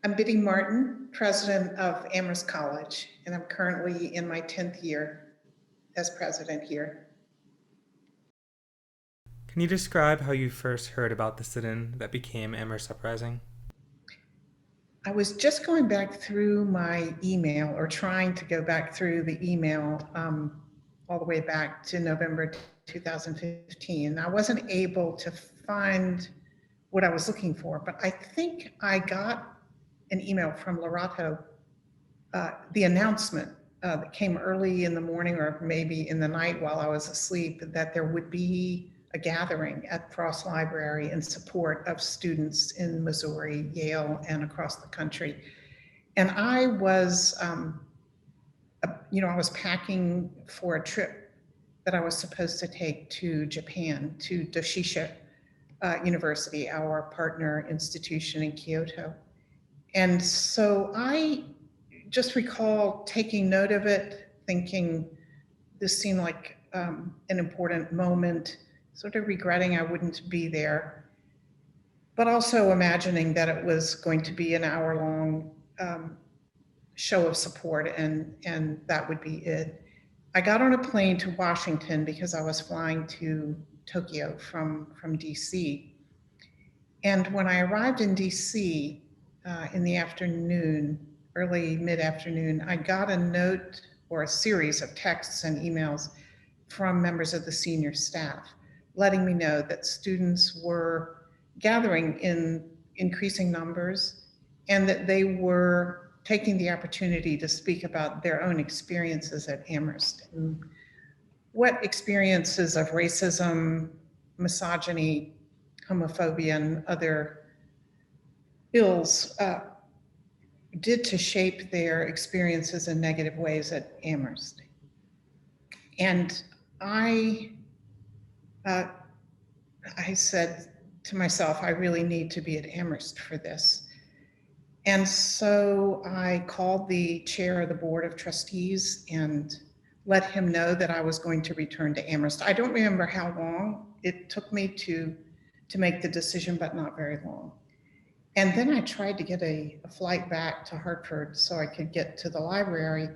I'm Biddy Martin, president of Amherst College, and I'm currently in my 10th year as president here. Can you describe how you first heard about the sit-in that became Amherst Uprising? I was just going back through my email, or trying to go back through the email all the way back to November 2015. I wasn't able to find what I was looking for, but I think I got an email from Lorato, the announcement that came early in the morning or maybe in the night while I was asleep, that there would be a gathering at Frost Library in support of students in Missouri, Yale, and across the country. And I was, I was packing for a trip that I was supposed to take to Japan, to Doshisha University, our partner institution in Kyoto. And so I just recall taking note of it, thinking this seemed like an important moment, sort of regretting I wouldn't be there, but also imagining that it was going to be an hour-long show of support, and that would be it. I got on a plane to Washington because I was flying to Tokyo from DC. And when I arrived in DC in the afternoon, early mid-afternoon, I got a note or a series of texts and emails from members of the senior staff letting me know that students were gathering in increasing numbers and that they were taking the opportunity to speak about their own experiences at Amherst and what experiences of racism, misogyny, homophobia, and other ills did to shape their experiences in negative ways at Amherst. And I, uh, I said to myself, I really need to be at Amherst for this. And so I called the chair of the board of trustees and let him know that I was going to return to Amherst. I don't remember how long it took me to make the decision, but not very long. And then I tried to get a flight back to Hartford so I could get to the library.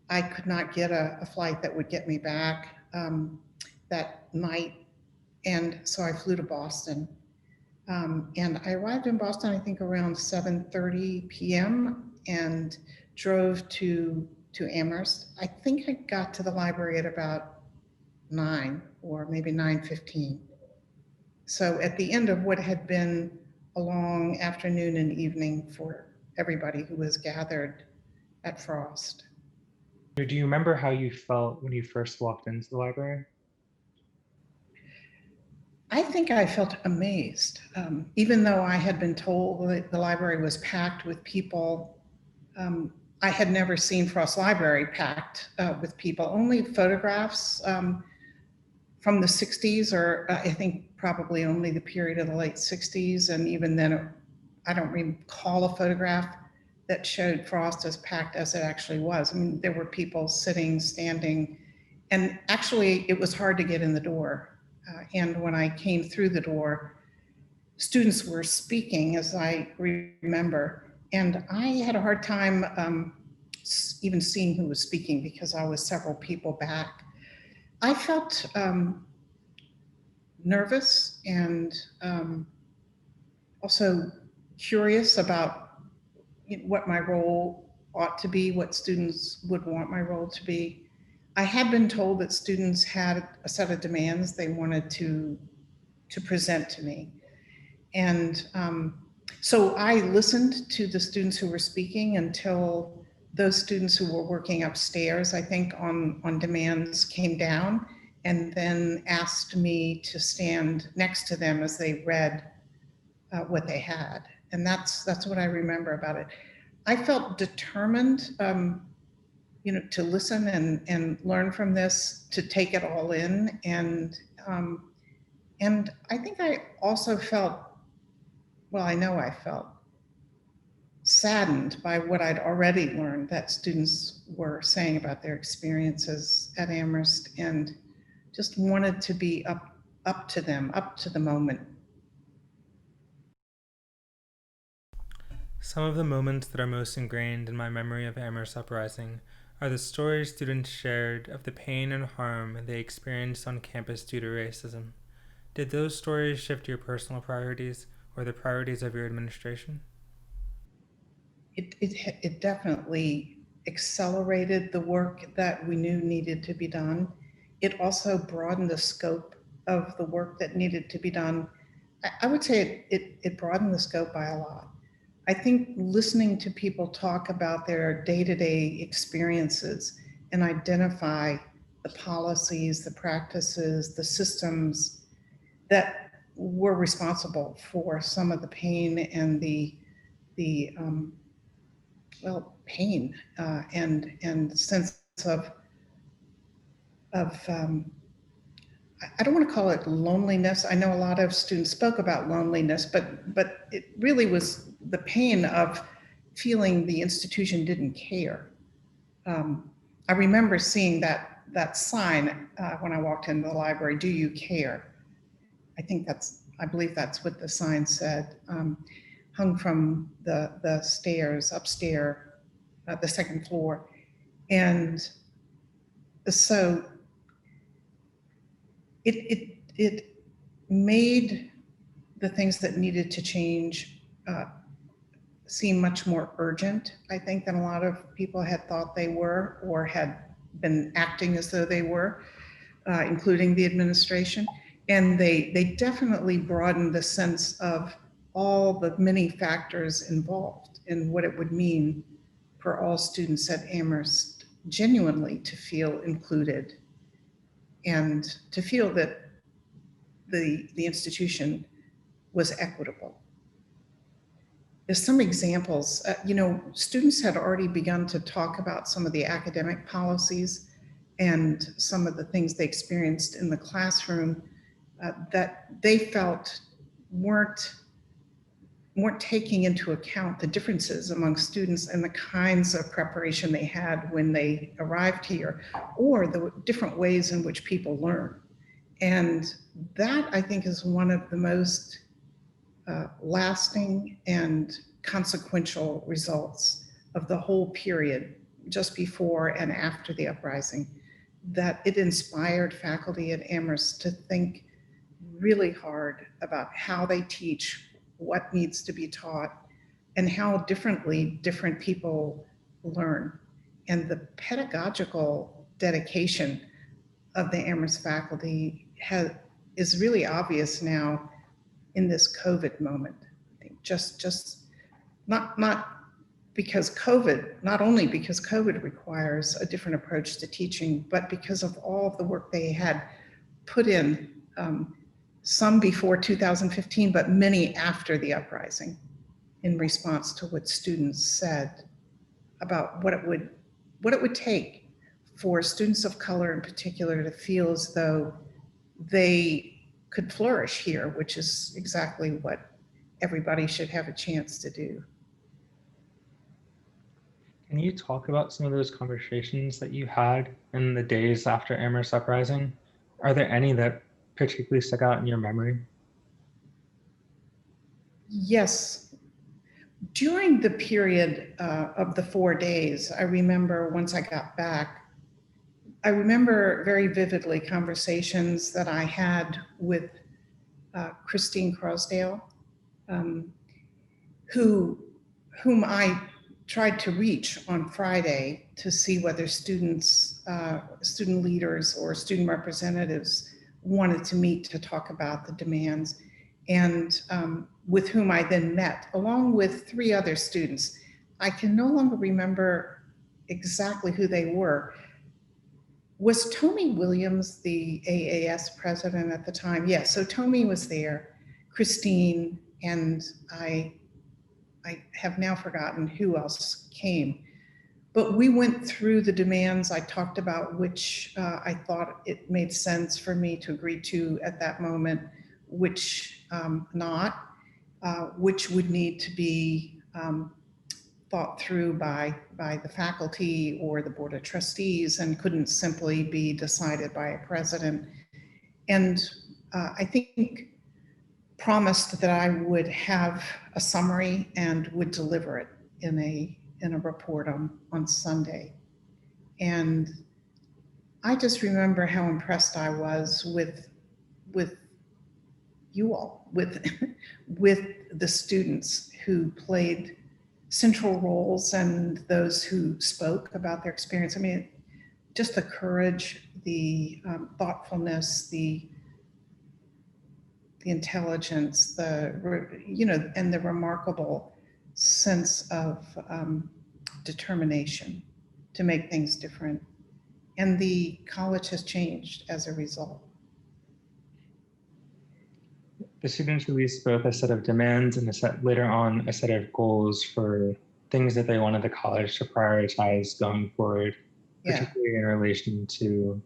I could not get a flight that would get me back that night. And so I flew to Boston. And I arrived in Boston, I think around 7:30 p.m. and drove to Amherst. I think I got to the library at about 9 or maybe 9:15. So at the end of what had been a long afternoon and evening for everybody who was gathered at Frost. Do you remember how you felt when you first walked into the library? I think I felt amazed, even though I had been told that the library was packed with people. I had never seen Frost Library packed with people, only photographs from the 60s, or I think probably only the period of the late 60s. And even then, I don't recall a photograph that showed Frost as packed as it actually was. I mean, there were people sitting, standing, and actually it was hard to get in the door. And when I came through the door, students were speaking, as I remember, and I had a hard time even seeing who was speaking because I was several people back. I felt nervous and also curious about what my role ought to be, what students would want my role to be. I had been told that students had a set of demands they wanted to present to me. And so I listened to the students who were speaking until those students who were working upstairs, I think, on demands came down and then asked me to stand next to them as they read what they had. And that's what I remember about it. I felt determined, to listen and learn from this, to take it all in. And I think I also felt, well, I know I felt saddened by what I'd already learned that students were saying about their experiences at Amherst, and just wanted to be up to them, up to the moment. Some of the moments that are most ingrained in my memory of Amherst Uprising are the stories students shared of the pain and harm they experienced on campus due to racism. Did those stories shift your personal priorities or the priorities of your administration? It definitely accelerated the work that we knew needed to be done. It also broadened the scope of the work that needed to be done. I would say it broadened the scope by a lot. I think listening to people talk about their day-to-day experiences and identify the policies, the practices, the systems that were responsible for some of the pain and the pain and sense of I don't want to call it loneliness. I know a lot of students spoke about loneliness, but it really was the pain of feeling the institution didn't care. Um, I remember seeing that sign when I walked into the library. Do you care? I believe that's what the sign said. Hung from the stairs upstairs, the second floor, and so it made the things that needed to change seem much more urgent, I think, than a lot of people had thought they were or had been acting as though they were, including the administration. And they definitely broadened the sense of all the many factors involved in what it would mean for all students at Amherst genuinely to feel included and to feel that the institution was equitable. There's some examples. Students had already begun to talk about some of the academic policies and some of the things they experienced in the classroom that they felt weren't taking into account the differences among students and the kinds of preparation they had when they arrived here, or the different ways in which people learn. And that, I think, is one of the most lasting and consequential results of the whole period, just before and after the uprising, that it inspired faculty at Amherst to think really hard about how they teach, what needs to be taught, and how differently different people learn. And the pedagogical dedication of the Amherst faculty is really obvious now in this COVID moment. I think just not because COVID, not only because COVID requires a different approach to teaching, but because of all of the work they had put in, some before 2015, but many after the uprising, in response to what students said about what it would take for students of color in particular to feel as though they could flourish here, which is exactly what everybody should have a chance to do. Can you talk about some of those conversations that you had in the days after Amherst Uprising? Are there any that particularly stuck out in your memory? Yes. During the period of the 4 days, I remember once I got back, I remember very vividly conversations that I had with Christine Crosdale, um, whom I tried to reach on Friday to see whether students, student leaders or student representatives wanted to meet to talk about the demands, and with whom I then met, along with 3 other students. I can no longer remember exactly who they were. Was Tommy Williams the AAS president at the time? Yes, so Tommy was there, Christine, and I have now forgotten who else came. But we went through the demands. I talked about which I thought it made sense for me to agree to at that moment, which not, which would need to be thought through by the faculty or the board of trustees and couldn't simply be decided by a president. And I think promised that I would have a summary and would deliver it in a report on Sunday. And I just remember how impressed I was with you all, with with the students who played central roles and those who spoke about their experience. I mean, just the courage, the thoughtfulness, the intelligence, and the remarkable sense of determination to make things different. And the college has changed as a result. The students released both a set of demands and later on a set of goals for things that they wanted the college to prioritize going forward, particularly in relation to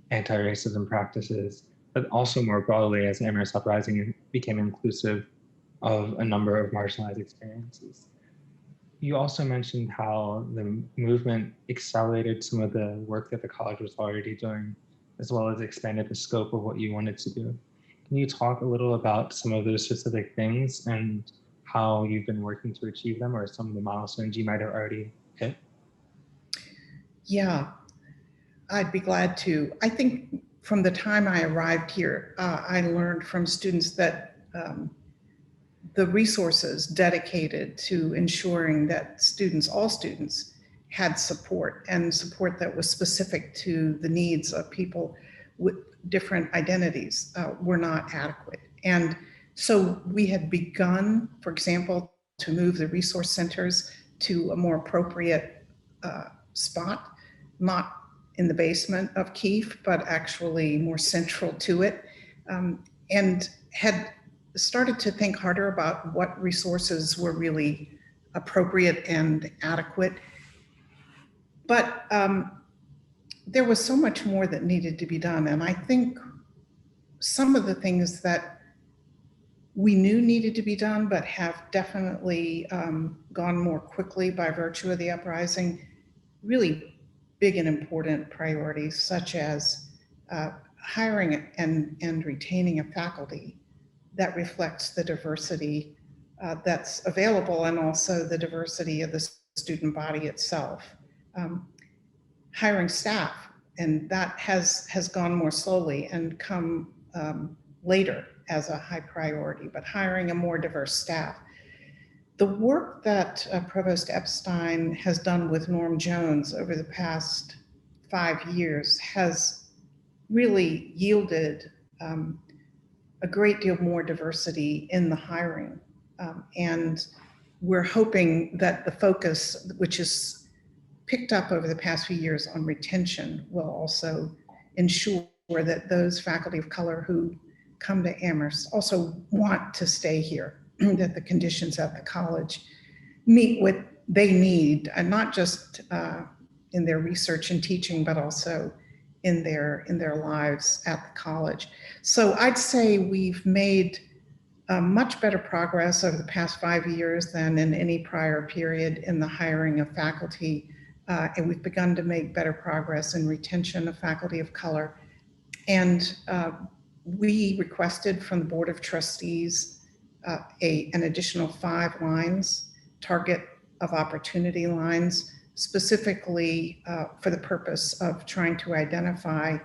anti-racism practices, but also more broadly as Amherst Uprising became inclusive of a number of marginalized experiences. You also mentioned how the movement accelerated some of the work that the college was already doing, as well as expanded the scope of what you wanted to do. Can you talk a little about some of those specific things and how you've been working to achieve them, or some of the milestones you might have already hit? Yeah, I'd be glad to. I think from the time I arrived here, I learned from students that the resources dedicated to ensuring that all students, had support, and support that was specific to the needs of people with different identities were not adequate. And so we had begun, for example, to move the resource centers to a more appropriate spot, not in the basement of Keefe, but actually more central to it, and had started to think harder about what resources were really appropriate and adequate. But there was so much more that needed to be done. And I think some of the things that we knew needed to be done, but have definitely gone more quickly by virtue of the uprising, really big and important priorities, such as hiring and retaining a faculty that reflects the diversity that's available, and also the diversity of the student body itself. Hiring staff, and that has gone more slowly and come later as a high priority, but hiring a more diverse staff. The work that Provost Epstein has done with Norm Jones over the past 5 years has really yielded a great deal more diversity in the hiring. And we're hoping that the focus, which is picked up over the past few years on retention, will also ensure that those faculty of color who come to Amherst also want to stay here, that the conditions at the college meet what they need, and not just in their research and teaching, but also in their lives at the college. So I'd say we've made much better progress over the past 5 years than in any prior period in the hiring of faculty. And we've begun to make better progress in retention of faculty of color. And we requested from the Board of Trustees an additional 5 lines, target of opportunity lines, specifically for the purpose of trying to identify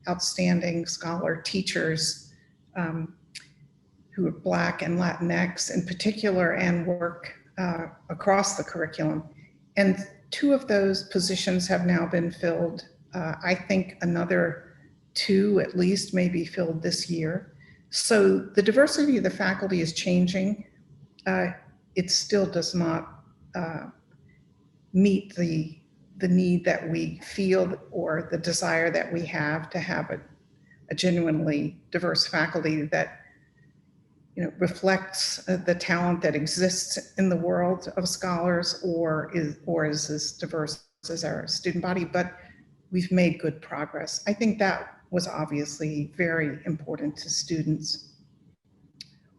outstanding scholar teachers who are Black and Latinx in particular, and work across the curriculum. And 2 of those positions have now been filled. I think another 2 at least may be filled this year. So the diversity of the faculty is changing. It still does not meet the need that we feel, or the desire that we have to have a genuinely diverse faculty that reflects the talent that exists in the world of scholars, or is as diverse as our student body. But we've made good progress. I think that was obviously very important to students.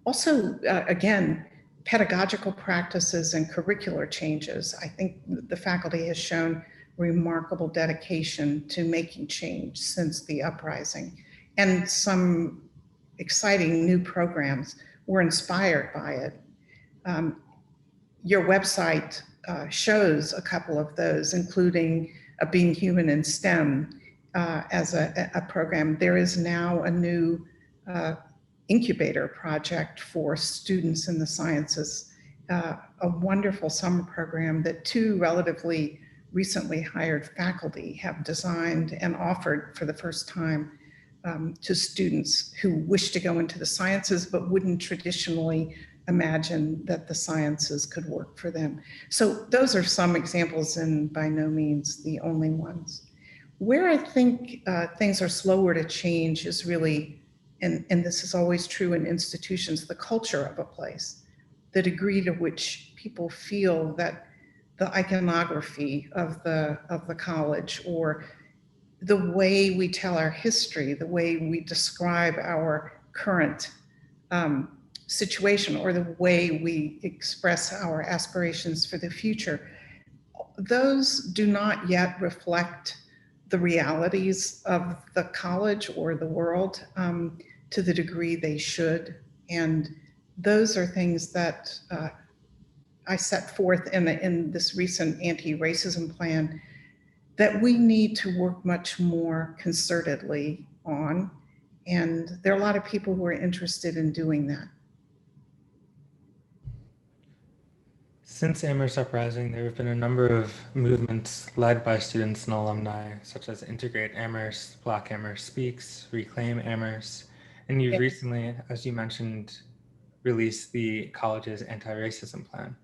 Also, again, pedagogical practices and curricular changes. I think the faculty has shown remarkable dedication to making change since the uprising, and some exciting new programs. We're inspired by it. Your website shows a couple of those, including Being Human in STEM as a program. There is now a new incubator project for students in the sciences, a wonderful summer program that 2 relatively recently hired faculty have designed and offered for the first time to students who wish to go into the sciences but wouldn't traditionally imagine that the sciences could work for them. So those are some examples, and by no means the only ones. Where I think things are slower to change is really, and this is always true in institutions, the culture of a place, the degree to which people feel that the iconography of the college, or the way we tell our history, the way we describe our current situation, or the way we express our aspirations for the future, those do not yet reflect the realities of the college or the world to the degree they should. And those are things that I set forth in this recent anti-racism plan that we need to work much more concertedly on. And there are a lot of people who are interested in doing that. Since Amherst Uprising, there have been a number of movements led by students and alumni, such as Integrate Amherst, Black Amherst Speaks, Reclaim Amherst, and you've recently, as you mentioned, released the college's anti-racism plan.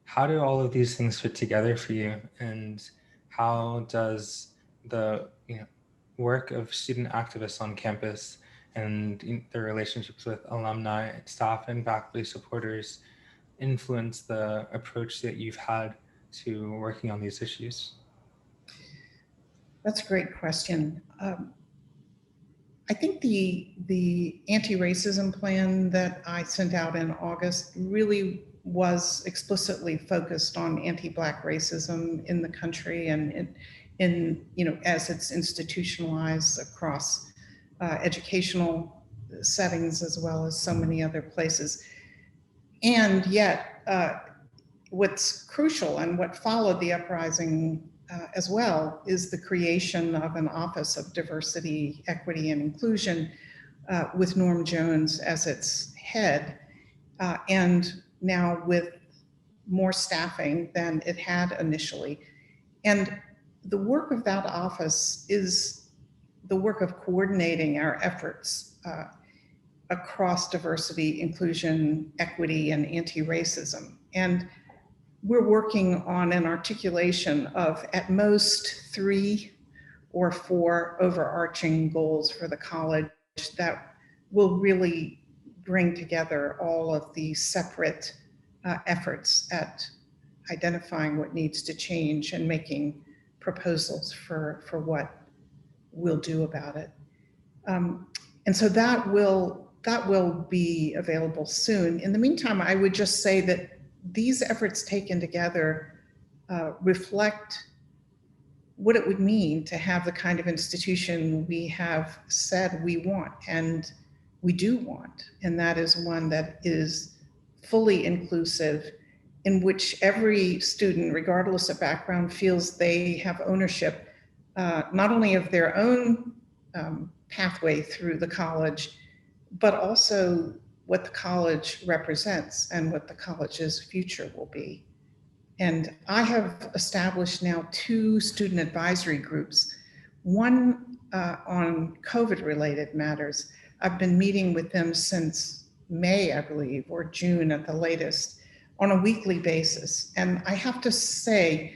How do all of these things fit together for you, and how does the work of student activists on campus and their relationships with alumni, staff, and faculty supporters influence the approach that you've had to working on these issues? That's a great question. I think the anti-racism plan that I sent out in August really was explicitly focused on anti-Black racism in the country, and in as it's institutionalized across educational settings as well as so many other places. And yet, what's crucial and what followed the uprising as well is the creation of an Office of Diversity, Equity, and Inclusion with Norm Jones as its head, and now with more staffing than it had initially. And the work of that office is the work of coordinating our efforts across diversity, inclusion, equity, and anti-racism. And we're working on an articulation of at most 3 or 4 overarching goals for the college that will really bring together all of the separate efforts at identifying what needs to change and making proposals for what we'll do about it. And so that will be available soon. In the meantime, I would just say that these efforts taken together reflect what it would mean to have the kind of institution we have said we want, and we do want. And that is one that is fully inclusive, in which every student, regardless of background, feels they have ownership, not only of their own pathway through the college, but also what the college represents and what the college's future will be. And I have established now 2 student advisory groups, one on COVID-related matters. I've been meeting with them since May, I believe, or June at the latest, on a weekly basis. And I have to say,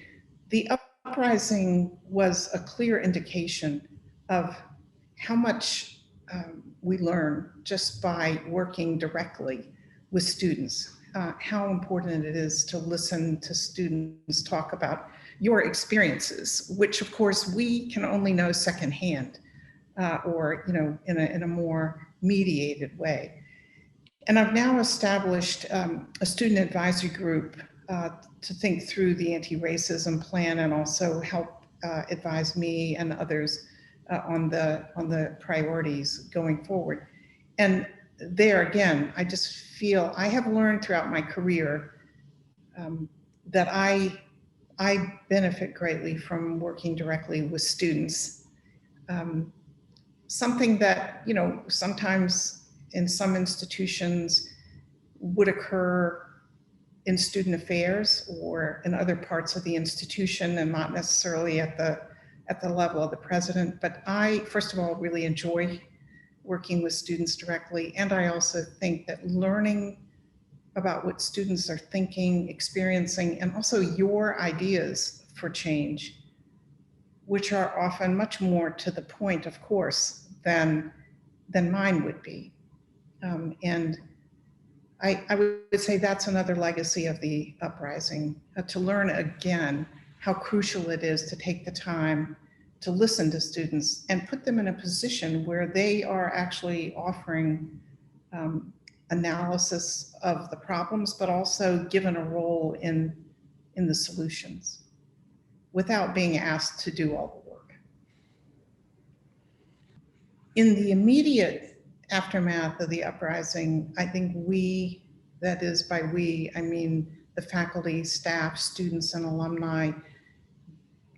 the uprising was a clear indication of how much we learn just by working directly with students, how important it is to listen to students talk about your experiences, which of course we can only know secondhand, or in a more mediated way. And I've now established a student advisory group to think through the anti-racism plan and also help advise me and others on the priorities going forward. And there again, I just feel I have learned throughout my career that I benefit greatly from working directly with students. Something that, you know, sometimes in some institutions would occur in student affairs or in other parts of the institution and not necessarily at the level of the president. But I, first of all, really enjoy working with students directly. And I also think that learning about what students are thinking, experiencing, and also your ideas for change, which are often much more to the point, of course, than mine would be. And I would say that's another legacy of the uprising, to learn again how crucial it is to take the time to listen to students and put them in a position where they are actually offering analysis of the problems, but also given a role in the solutions without being asked to do all the work. In the immediate aftermath of the uprising, I think we, that is by we, I mean the faculty, staff, students, and alumni,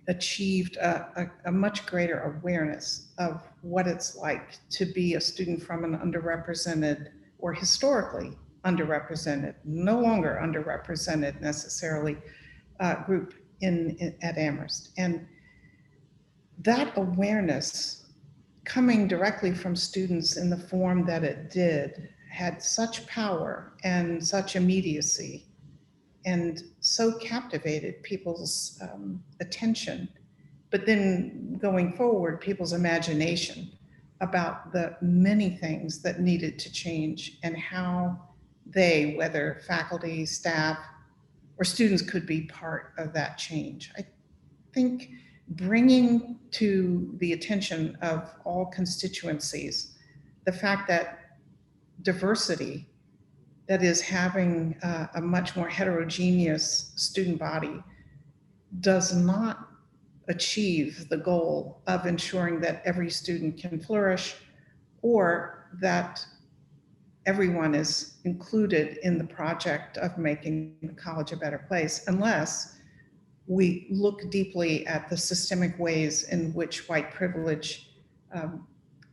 achieved a much greater awareness of what it's like to be a student from an underrepresented or historically underrepresented, no longer underrepresented necessarily, group at Amherst. And that awareness coming directly from students in the form that it did had such power and such immediacy and so captivated people's attention. But then going forward, people's imagination about the many things that needed to change and how they, whether faculty, staff, or students, could be part of that change. I think bringing to the attention of all constituencies the fact that diversity, that is having a much more heterogeneous student body, does not achieve the goal of ensuring that every student can flourish or that everyone is included in the project of making college a better place, unless we look deeply at the systemic ways in which white privilege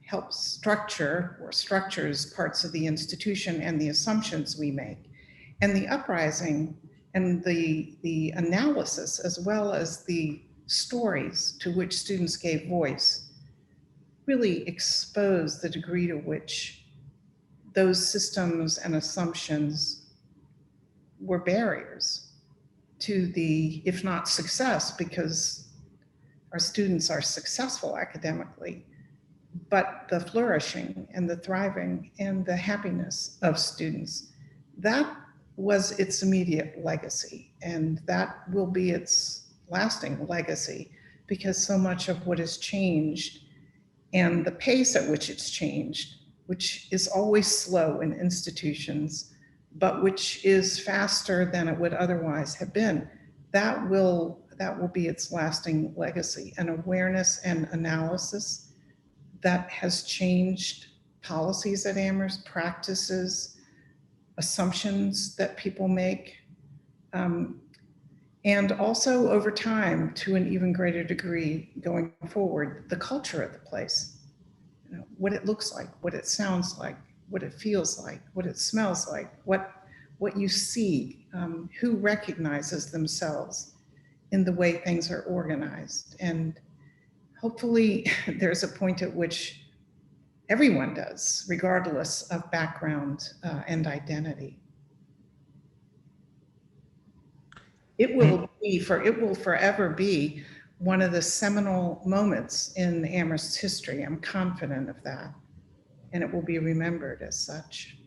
helps structure or structures parts of the institution and the assumptions we make. And the uprising and the analysis, as well as the stories to which students gave voice, really expose the degree to which those systems and assumptions were barriers to the, if not success, because our students are successful academically, but the flourishing and the thriving and the happiness of students. That was its immediate legacy, and that will be its lasting legacy, because so much of what has changed and the pace at which it's changed, which is always slow in institutions, but which is faster than it would otherwise have been, that will be its lasting legacy, an awareness and analysis that has changed policies at Amherst, practices, assumptions that people make, and also over time, to an even greater degree going forward, the culture of the place. You know, what it looks like, what it sounds like, what it feels like, what it smells like, what you see, who recognizes themselves in the way things are organized. And hopefully there's a point at which everyone does, regardless of background and identity. It will forever be one of the seminal moments in Amherst's history. I'm confident of that. And it will be remembered as such.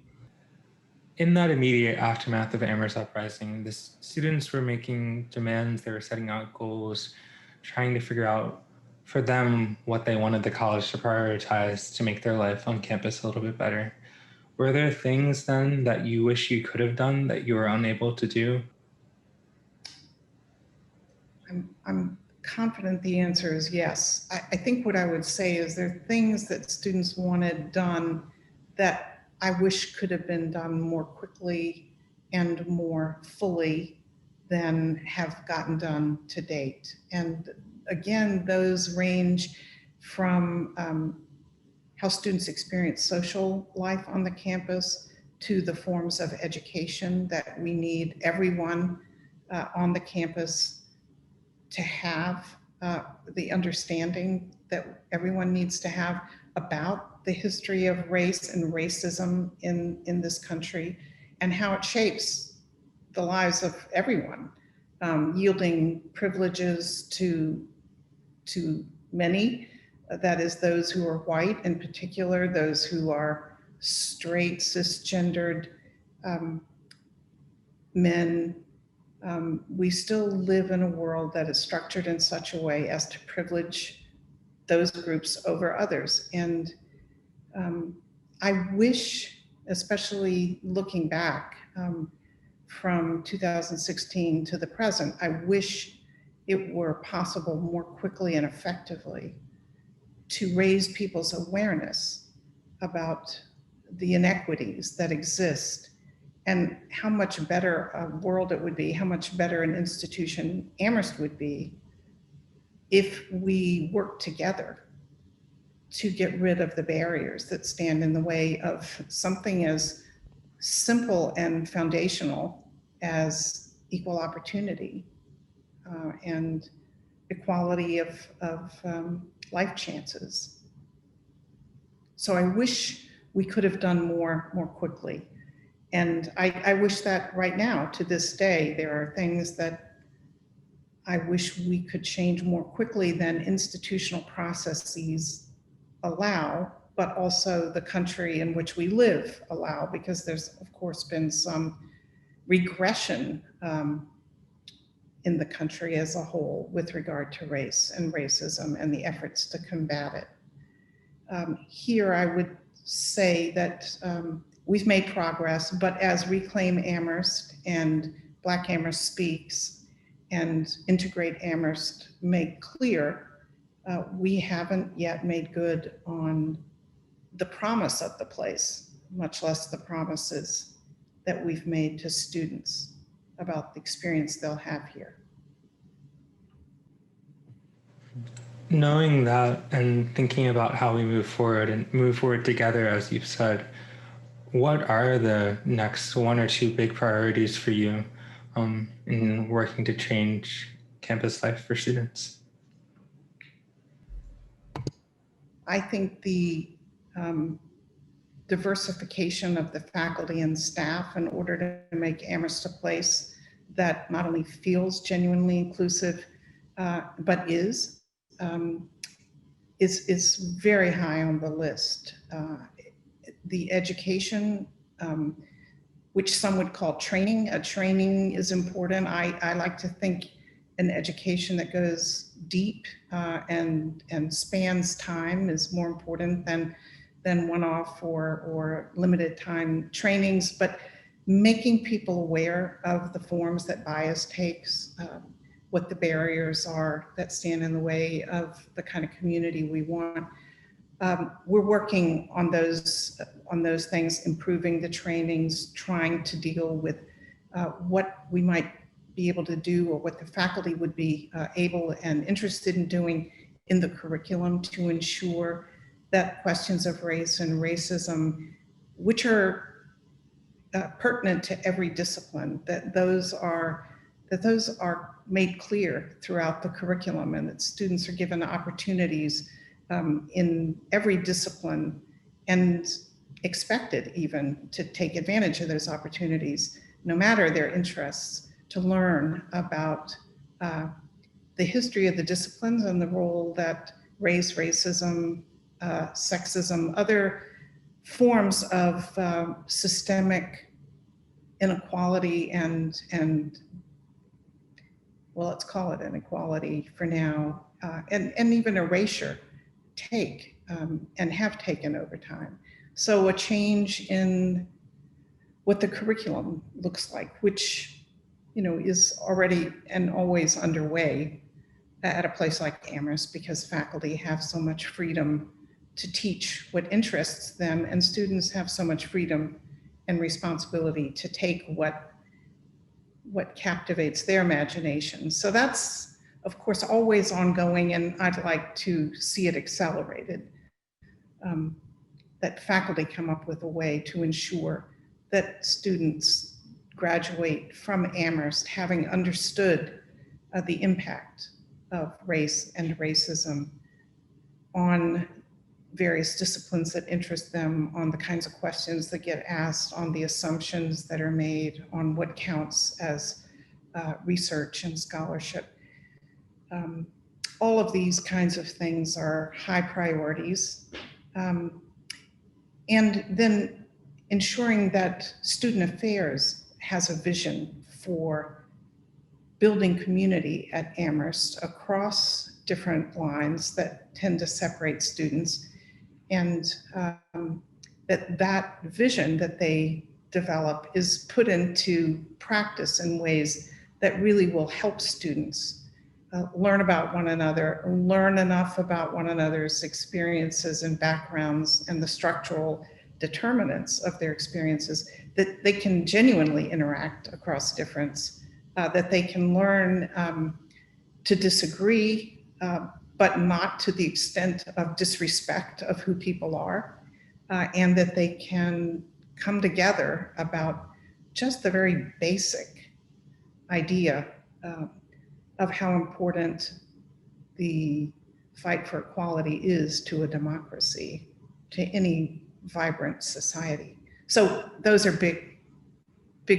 In that immediate aftermath of the Amherst Uprising, the students were making demands, they were setting out goals, trying to figure out for them what they wanted the college to prioritize to make their life on campus a little bit better. Were there things then that you wish you could have done that you were unable to do? I'm confident the answer is yes. I think what I would say is there are things that students wanted done that I wish could have been done more quickly and more fully than have gotten done to date. And again, those range from how students experience social life on the campus to the forms of education that we need everyone on the campus to have, the understanding that everyone needs to have about the history of race and racism in this country and how it shapes the lives of everyone, yielding privileges to many, that is those who are white in particular, those who are straight, cisgendered men. We still live in a world that is structured in such a way as to privilege those groups over others. And I wish, especially looking back from 2016 to the present, I wish it were possible more quickly and effectively to raise people's awareness about the inequities that exist and how much better a world it would be, how much better an institution Amherst would be if we worked together to get rid of the barriers that stand in the way of something as simple and foundational as equal opportunity and equality of life chances. So I wish we could have done more quickly. And I wish that right now, to this day, there are things that I wish we could change more quickly than institutional processes allow, but also the country in which we live allow, because there's, of course, been some regression in the country as a whole with regard to race and racism and the efforts to combat it. Here, I would say that we've made progress, but as Reclaim Amherst and Black Amherst Speaks and Integrate Amherst make clear, we haven't yet made good on the promise of the place, much less the promises that we've made to students about the experience they'll have here. Knowing that and thinking about how we move forward and move forward together, as you've said, what are the next one or two big priorities for you in working to change campus life for students? I think the diversification of the faculty and staff in order to make Amherst a place that not only feels genuinely inclusive, but is very high on the list. The education, which some would call training, training is important. I like to think an education that goes deep and spans time is more important than one-off or limited time trainings, but making people aware of the forms that bias takes, what the barriers are that stand in the way of the kind of community we want. We're working on those things, improving the trainings, trying to deal with what we might be able to do or what the faculty would be able and interested in doing in the curriculum to ensure that questions of race and racism, which are pertinent to every discipline, that those are made clear throughout the curriculum and that students are given opportunities in every discipline and expected even to take advantage of those opportunities, no matter their interests, to learn about the history of the disciplines and the role that race, racism, sexism, other forms of systemic inequality and well, let's call it inequality for now, and even erasure take and have taken over time. So a change in what the curriculum looks like, which is already and always underway at a place like Amherst, because faculty have so much freedom to teach what interests them, and students have so much freedom and responsibility to take what captivates their imagination. So that's, of course, always ongoing, and I'd like to see it accelerated. That faculty come up with a way to ensure that students graduate from Amherst having understood the impact of race and racism on various disciplines that interest them, on the kinds of questions that get asked, on the assumptions that are made, on what counts as research and scholarship. All of these kinds of things are high priorities. And then ensuring that student affairs has a vision for building community at Amherst across different lines that tend to separate students, and that vision that they develop is put into practice in ways that really will help students learn about one another, learn enough about one another's experiences and backgrounds and the structural determinants of their experiences, that they can genuinely interact across difference, that they can learn to disagree, but not to the extent of disrespect of who people are, and that they can come together about just the very basic idea of how important the fight for equality is to a democracy, to any vibrant society. So those are big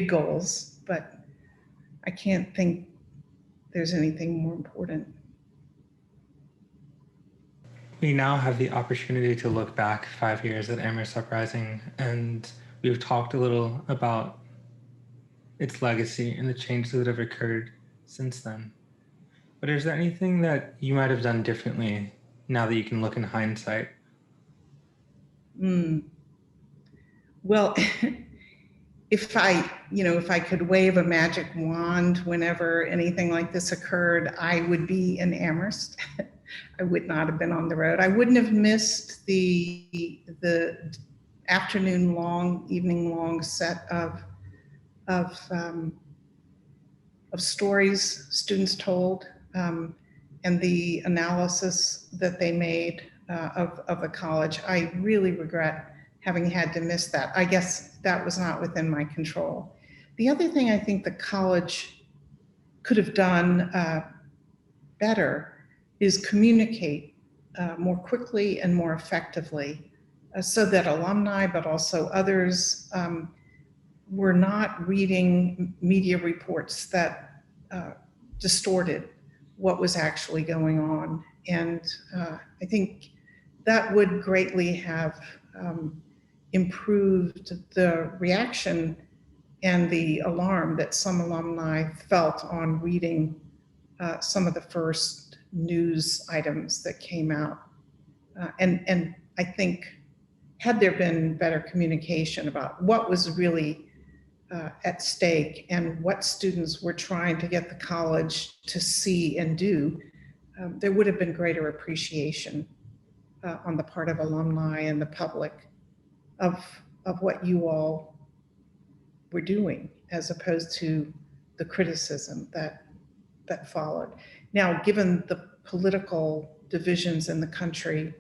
goals, but I can't think there's anything more important. We now have the opportunity to look back 5 years at Amherst Uprising, and we've talked a little about its legacy and the changes that have occurred since then. But is there anything that you might have done differently now that you can look in hindsight? Well, if I could wave a magic wand whenever anything like this occurred, I would be in Amherst. I would not have been on the road. I wouldn't have missed the afternoon long, evening long set of stories students told, and the analysis that they made of the college. I really regret having had to miss that. I guess that was not within my control. The other thing I think the college could have done better is communicate more quickly and more effectively, so that alumni, but also others, were not reading media reports that distorted what was actually going on. And I think that would greatly have improved the reaction and the alarm that some alumni felt on reading some of the first news items that came out. And I think had there been better communication about what was really at stake and what students were trying to get the college to see and do, there would have been greater appreciation on the part of alumni and the public of what you all were doing, as opposed to the criticism that followed. Now, given the political divisions in the country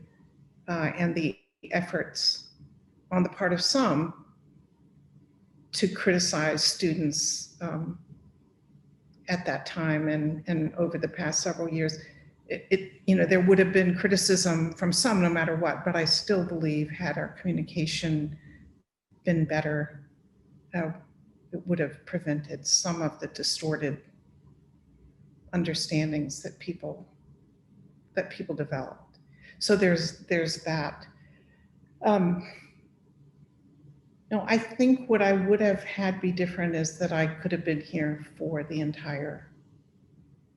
and the efforts on the part of some to criticize students at that time and over the past several years, there would have been criticism from some no matter what, but I still believe had our communication been better, it would have prevented some of the distorted understandings that people developed. So there's that. No, I think what I would have had be different is that I could have been here for the entire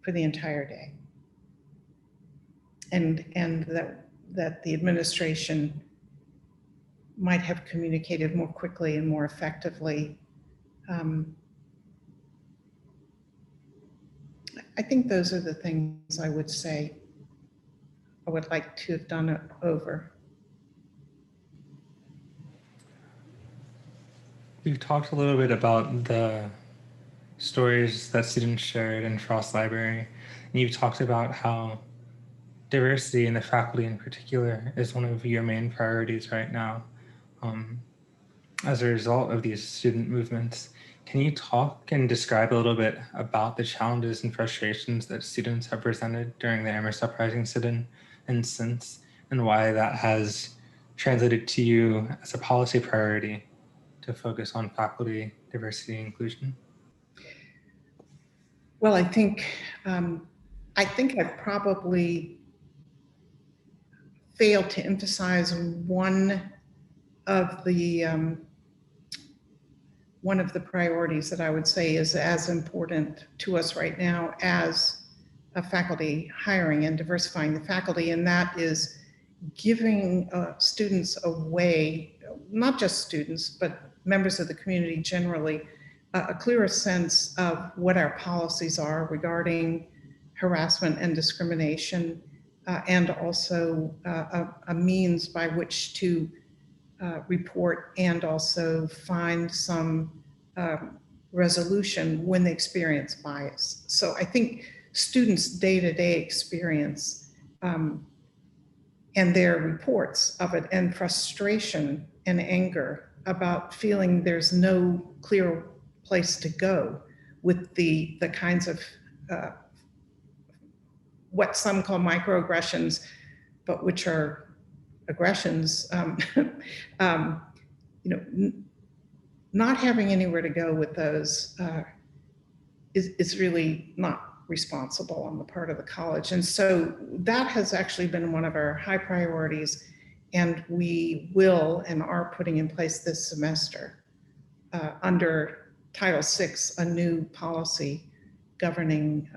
day, and that the administration might have communicated more quickly and more effectively. I think those are the things I would say I would like to have done it over. We've talked a little bit about the stories that students shared in Frost Library, and you've talked about how diversity in the faculty in particular is one of your main priorities right now. As a result of these student movements, can you talk and describe a little bit about the challenges and frustrations that students have presented during the Amherst Uprising sit-in and since, and why that has translated to you as a policy priority to focus on faculty diversity and inclusion? Well, I've probably failed to emphasize of the one of the priorities that I would say is as important to us right now as a faculty hiring and diversifying the faculty, and that is giving students a way, not just students, but members of the community generally, a clearer sense of what our policies are regarding harassment and discrimination, and also a means by which to report and also find some resolution when they experience bias. So I think students' day-to-day experience and their reports of it, and frustration and anger about feeling there's no clear place to go with the kinds of what some call microaggressions, but which are aggressions, not having anywhere to go with those is really not responsible on the part of the college. And so that has actually been one of our high priorities, and we will and are putting in place this semester under Title VI, a new policy governing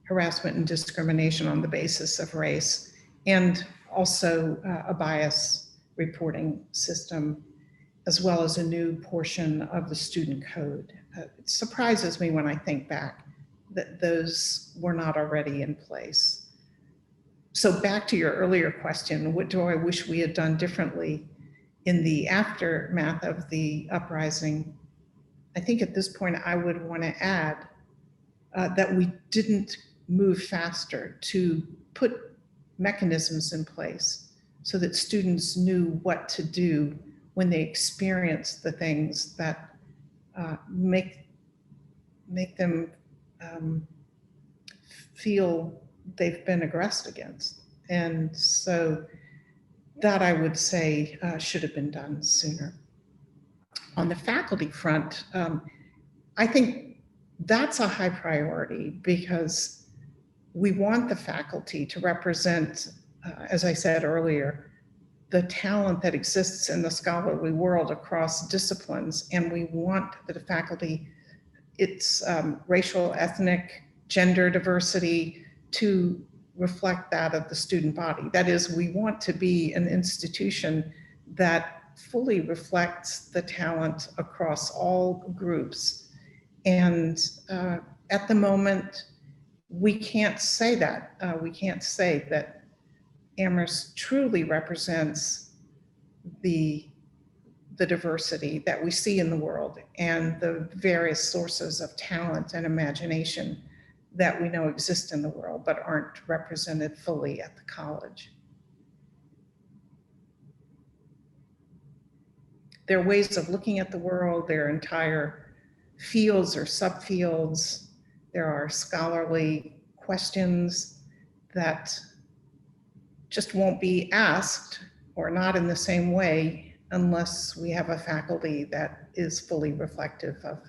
harassment and discrimination on the basis of race, and also a bias reporting system, as well as a new portion of the student code. It surprises me when I think back that those were not already in place. So back to your earlier question, what do I wish we had done differently in the aftermath of the uprising? I think at this point I would want to add that we didn't move faster to put mechanisms in place so that students knew what to do when they experience the things that make them feel they've been aggressed against. And so that, I would say, should have been done sooner. On the faculty front, I think that's a high priority because we want the faculty to represent, as I said earlier, the talent that exists in the scholarly world across disciplines. And we want the faculty, its racial, ethnic, gender diversity to reflect that of the student body. That is, we want to be an institution that fully reflects the talent across all groups. And at the moment, we can't say that. We can't say that Amherst truly represents the diversity that we see in the world and the various sources of talent and imagination that we know exist in the world but aren't represented fully at the college. There are ways of looking at the world. There are entire fields or subfields. There are scholarly questions that just won't be asked or not in the same way unless we have a faculty that is fully reflective of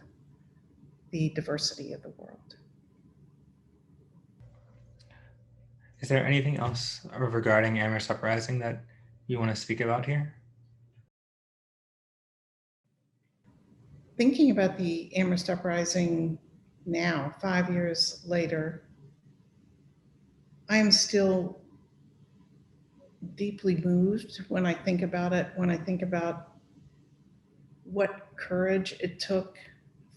the diversity of the world. Is there anything else regarding Amherst Uprising that you want to speak about here? Thinking about the Amherst Uprising now, 5 years later, I am still deeply moved when I think about it, when I think about what courage it took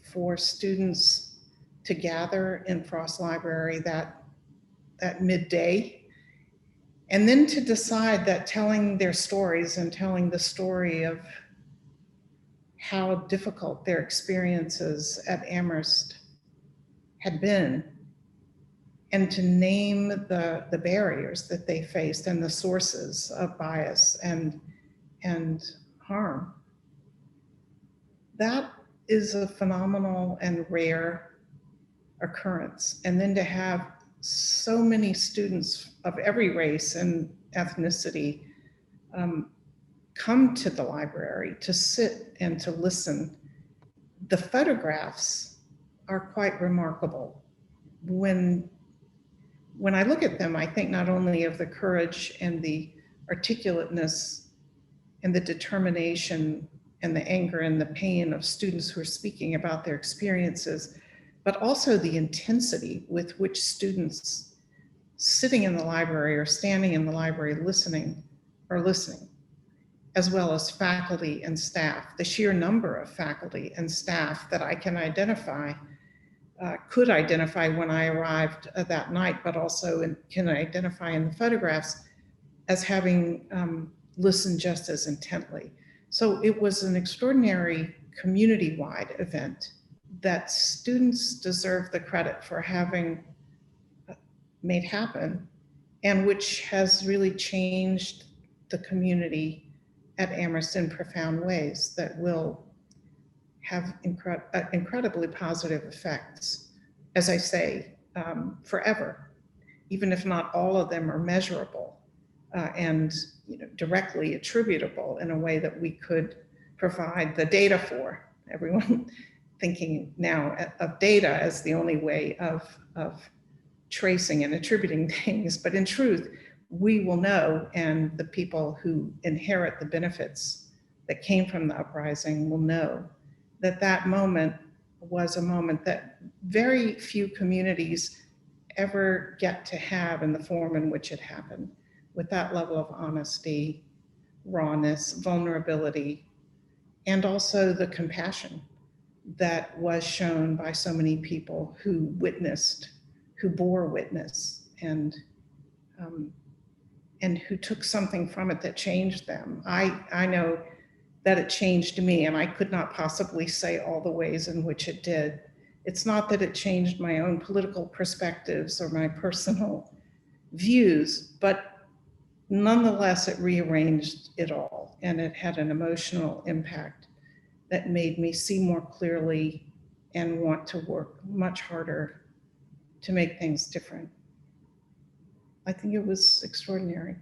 for students to gather in Frost Library that midday, and then to decide that telling their stories and telling the story of how difficult their experiences at Amherst had been, and to name the barriers that they faced and the sources of bias and harm. That is a phenomenal and rare occurrence. And then to have so many students of every race and ethnicity come to the library to sit and to listen. The photographs are quite remarkable. When I look at them, I think not only of the courage and the articulateness and the determination and the anger and the pain of students who are speaking about their experiences, but also the intensity with which students sitting in the library or standing in the library listening are listening, as well as faculty and staff. The sheer number of faculty and staff that I can identify, could identify when I arrived that night, but also can identify in the photographs as having listened just as intently. So it was an extraordinary community-wide event that students deserve the credit for having made happen, and which has really changed the community at Amherst in profound ways that will have incredibly positive effects, as I say, forever, even if not all of them are measurable and directly attributable in a way that we could provide the data for. Everyone thinking now of data as the only way of tracing and attributing things, but in truth, we will know, and the people who inherit the benefits that came from the uprising will know that that moment was a moment that very few communities ever get to have in the form in which it happened, with that level of honesty, rawness, vulnerability, and also the compassion that was shown by so many people who witnessed, who bore witness, and who took something from it that changed them. I know that it changed me, and I could not possibly say all the ways in which it did. It's not that it changed my own political perspectives or my personal views, but nonetheless, it rearranged it all, and it had an emotional impact that made me see more clearly and want to work much harder to make things different. I think it was extraordinary.